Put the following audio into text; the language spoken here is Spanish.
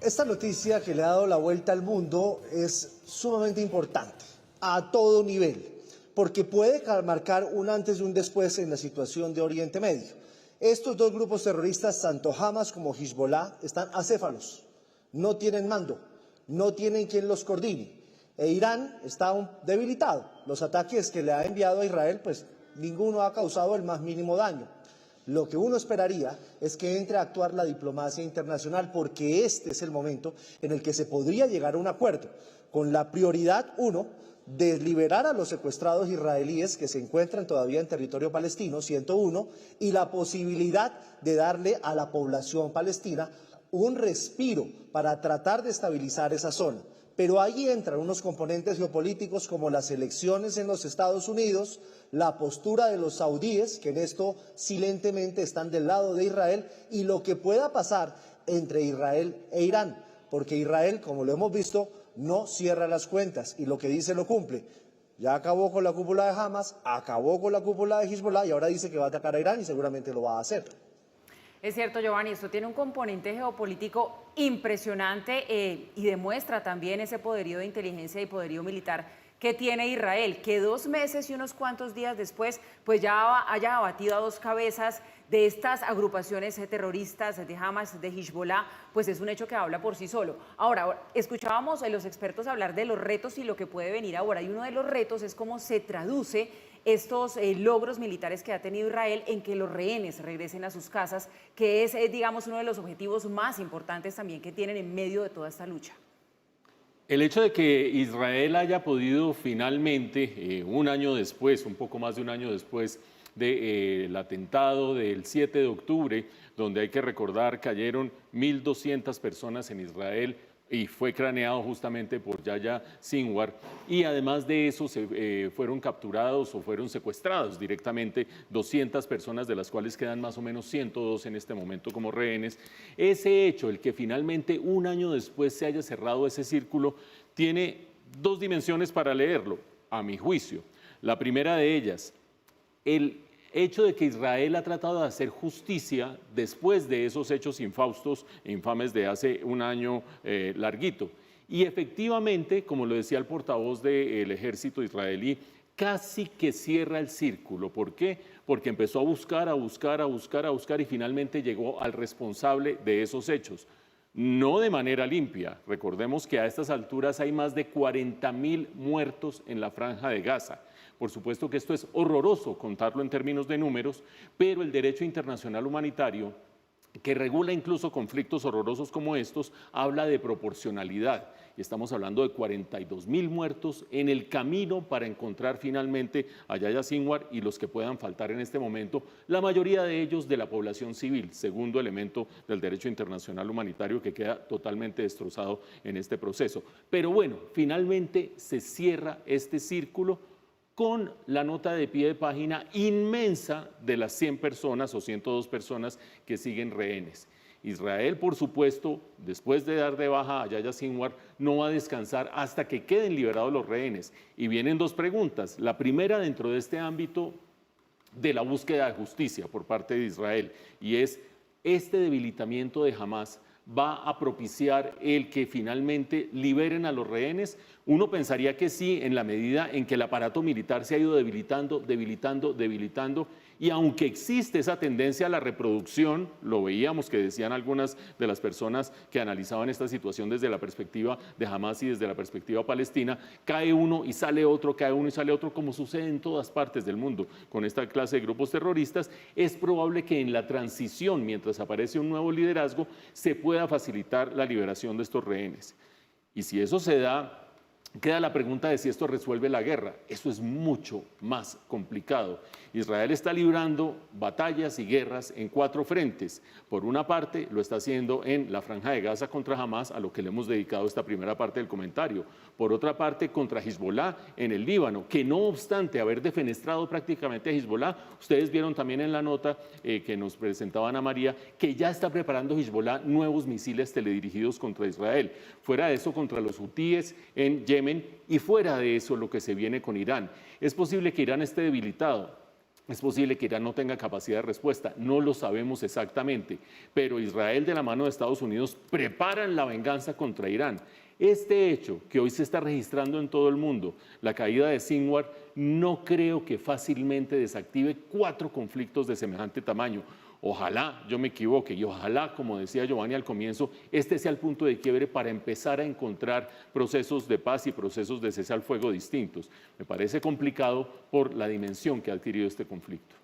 Esta noticia que le ha dado la vuelta al mundo es sumamente importante a todo nivel, porque puede marcar un antes y un después en la situación de Oriente Medio. Estos dos grupos terroristas, tanto Hamas como Hezbollah, están acéfalos, no tienen mando, no tienen quien los coordine. E Irán está debilitado. Los ataques que le ha enviado a Israel, pues ninguno ha causado el más mínimo daño. Lo que uno esperaría es que entre a actuar la diplomacia internacional, porque este es el momento en el que se podría llegar a un acuerdo, con la prioridad, uno, de liberar a los secuestrados israelíes que se encuentran todavía en territorio palestino, 101, y la posibilidad de darle a la población palestina un respiro para tratar de estabilizar esa zona. Pero ahí entran unos componentes geopolíticos como las elecciones en los Estados Unidos, la postura de los saudíes, que en esto silentemente están del lado de Israel, y lo que pueda pasar entre Israel e Irán, porque Israel, como lo hemos visto, no cierra las cuentas y lo que dice lo cumple. Ya acabó con la cúpula de Hamas, acabó con la cúpula de Hezbollah y ahora dice que va a atacar a Irán y seguramente lo va a hacer. Es cierto, Giovanni, esto tiene un componente geopolítico impresionante y demuestra también ese poderío de inteligencia y poderío militar que tiene Israel, que 2 meses y unos cuantos días después pues ya haya abatido a 2 cabezas de estas agrupaciones terroristas de Hamas, de Hezbollah, pues es un hecho que habla por sí solo. Ahora, escuchábamos a los expertos hablar de los retos y lo que puede venir ahora, y uno de los retos es cómo se traduce estos logros militares que ha tenido Israel en que los rehenes regresen a sus casas, que es, digamos, uno de los objetivos más importantes también que tienen en medio de toda esta lucha. El hecho de que Israel haya podido finalmente, un año después, un poco más de un año después del atentado del 7 de octubre, donde hay que recordar cayeron 1.200 personas en Israel, y fue craneado justamente por Yahya Sinwar, y además de eso fueron capturados o fueron secuestrados directamente 200 personas, de las cuales quedan más o menos 102 en este momento como rehenes. Ese hecho, el que finalmente un año después se haya cerrado ese círculo, tiene 2 dimensiones para leerlo, a mi juicio. La primera de ellas, el hecho de que Israel ha tratado de hacer justicia después de esos hechos infaustos e infames de hace un año larguito. Y efectivamente, como lo decía el portavoz del ejército israelí, casi que cierra el círculo. ¿Por qué? Porque empezó a buscar y finalmente llegó al responsable de esos hechos. No de manera limpia. Recordemos que a estas alturas hay más de 40.000 muertos en la Franja de Gaza. Por supuesto que esto es horroroso contarlo en términos de números, pero el derecho internacional humanitario, que regula incluso conflictos horrorosos como estos, habla de proporcionalidad. Y estamos hablando de 42.000 muertos en el camino para encontrar finalmente a Yahya Sinwar y los que puedan faltar en este momento, la mayoría de ellos de la población civil, segundo elemento del derecho internacional humanitario que queda totalmente destrozado en este proceso. Pero bueno, finalmente se cierra este círculo con la nota de pie de página inmensa de las 100 personas o 102 personas que siguen rehenes. Israel, por supuesto, después de dar de baja a Yahya Sinwar, no va a descansar hasta que queden liberados los rehenes. Y vienen 2 preguntas. La primera, dentro de este ámbito de la búsqueda de justicia por parte de Israel, y es este debilitamiento de Hamas va a propiciar el que finalmente liberen a los rehenes. Uno pensaría que sí, en la medida en que el aparato militar se ha ido debilitando, y aunque existe esa tendencia a la reproducción, lo veíamos que decían algunas de las personas que analizaban esta situación desde la perspectiva de Hamas y desde la perspectiva palestina, cae uno y sale otro, cae uno y sale otro, como sucede en todas partes del mundo con esta clase de grupos terroristas. Es probable que en la transición, mientras aparece un nuevo liderazgo, se pueda facilitar la liberación de estos rehenes. Y si eso se da, queda la pregunta de si esto resuelve la guerra. Eso es mucho más complicado. Israel está librando batallas y guerras en 4 frentes. Por una parte, lo está haciendo en la Franja de Gaza contra Hamas, a lo que le hemos dedicado esta primera parte del comentario. Por otra parte, contra Hezbollah en el Líbano, que no obstante haber defenestrado prácticamente a Hezbollah, ustedes vieron también en la nota que nos presentaba Ana María, que ya está preparando Hezbollah nuevos misiles teledirigidos contra Israel. Fuera de eso, contra los hutíes en Yemen, y fuera de eso, lo que se viene con Irán. Es posible que Irán esté debilitado. Es posible que Irán no tenga capacidad de respuesta, no lo sabemos exactamente, pero Israel de la mano de Estados Unidos preparan la venganza contra Irán. Este hecho que hoy se está registrando en todo el mundo, la caída de Sinwar, no creo que fácilmente desactive 4 conflictos de semejante tamaño. Ojalá yo me equivoque y ojalá, como decía Giovanni al comienzo, este sea el punto de quiebre para empezar a encontrar procesos de paz y procesos de cese al fuego distintos. Me parece complicado por la dimensión que ha adquirido este conflicto.